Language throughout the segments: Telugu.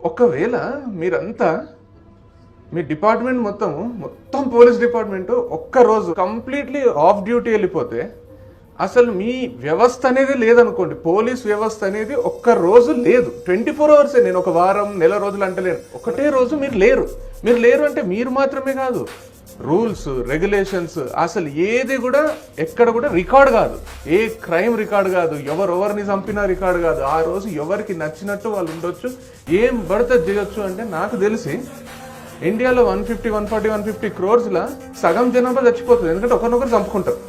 ఒకవేళ మీరంతా మీ డిపార్ట్మెంట్ మొత్తం పోలీస్ డిపార్ట్మెంట్ ఒక్కరోజు కంప్లీట్లీ ఆఫ్ డ్యూటీ వెళ్ళిపోతే అసలు మీ వ్యవస్థ అనేది లేదనుకోండి, పోలీస్ వ్యవస్థ అనేది ఒక్క రోజు లేదు. 24 అవర్సే. నేను ఒక వారం నెల రోజులు అంటలేను, ఒకటే రోజు మీరు లేరు అంటే మీరు మాత్రమే కాదు, రూల్స్ రెగ్యులేషన్స్ అసలు ఏది కూడా ఎక్కడ కూడా రికార్డ్ కాదు, ఏ క్రైమ్ రికార్డ్ కాదు, ఎవరిని చంపినా రికార్డ్ కాదు. ఆ రోజు ఎవరికి నచ్చినట్టు వాళ్ళు ఉండొచ్చు, ఏం పడితే చేయొచ్చు. అంటే నాకు తెలిసి ఇండియాలో 150, 140, 150 crores సగం జనాభా చచ్చిపోతుంది. ఎందుకంటే ఒకరినొకరు చంపుకుంటారు,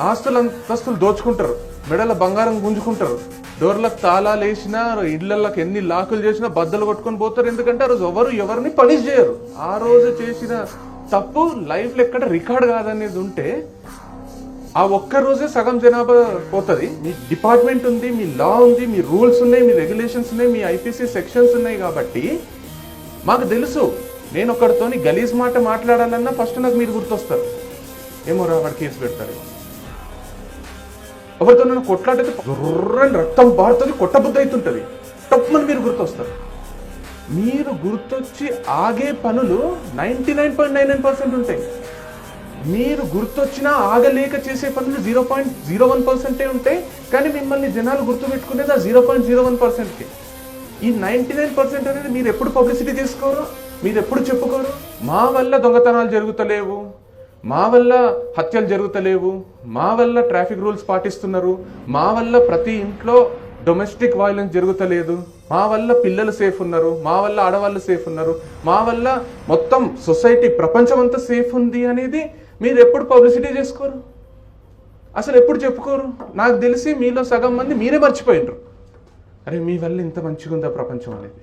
ఆస్తులు దోచుకుంటారు, మెడల బంగారం గుంజుకుంటారు, డోర్లకు తాళాలు వేసినా, ఇళ్లకి ఎన్ని లాకులు చేసినా బద్దలు కొట్టుకొని పోతారు. ఎందుకంటే ఆ రోజు ఎవరిని పనిష్ చేయరు. ఆ రోజు చేసిన తప్పు లైఫ్లో ఎక్కడ రికార్డ్ కాదనేది ఉంటే ఆ ఒక్క రోజే సగం జనాభా పోతుంది. మీ డిపార్ట్మెంట్ ఉంది, మీ లా ఉంది, మీ రూల్స్ ఉన్నాయి, మీ రెగ్యులేషన్స్ ఉన్నాయి, మీ ఐపీసీ సెక్షన్స్ ఉన్నాయి. కాబట్టి మాకు తెలుసు, నేను ఒకరితోని గలీజ్ మాట మాట్లాడాలన్నా ఫస్ట్ నాకు మీరు గుర్తొస్తారు. ఏమో రా వాడు కేసు పెడతారు. ఎవరితో నన్ను కొట్లాడితే జుర్రని రక్తం బారుతుంది, కొట్టబుద్ధి అవుతుంటుంది, టప్మని మీరు గుర్తొస్తారు. మీరు గుర్తొచ్చి ఆగే పనులు 99.99% ఉంటాయి. మీరు గుర్తొచ్చినా ఆగలేక చేసే పనులు 0.01% ఉంటాయి. కానీ మిమ్మల్ని జనాలు గుర్తుపెట్టుకునేది ఆ 0.01%కి. ఈ 99% అనేది మీరు ఎప్పుడు పబ్లిసిటీ చేసుకోరు, మీరు ఎప్పుడు చెప్పుకోరు. మా వల్ల దొంగతనాలు జరుగుతలేవు, మా వల్ల హత్యలు జరుగుతలేవు, మా వల్ల ట్రాఫిక్ రూల్స్ పాటిస్తున్నారు, మా వల్ల ప్రతి ఇంట్లో డొమెస్టిక్ వైలెన్స్ జరుగుతలేదు, మా వల్ల పిల్లలు సేఫ్ ఉన్నారు, మా వల్ల ఆడవాళ్ళు సేఫ్ ఉన్నారు, మా వల్ల మొత్తం సొసైటీ ప్రపంచం అంతా సేఫ్ ఉంది అనేది మీరు ఎప్పుడు పబ్లిసిటీ చేసుకోరు, అసలు ఎప్పుడు చెప్పుకోరు. నాకు తెలిసి మీలో సగం మంది మీరే మర్చిపోయినరు, అరే మీ వల్ల ఇంత మంచిగా ఉందా ప్రపంచం అనేది.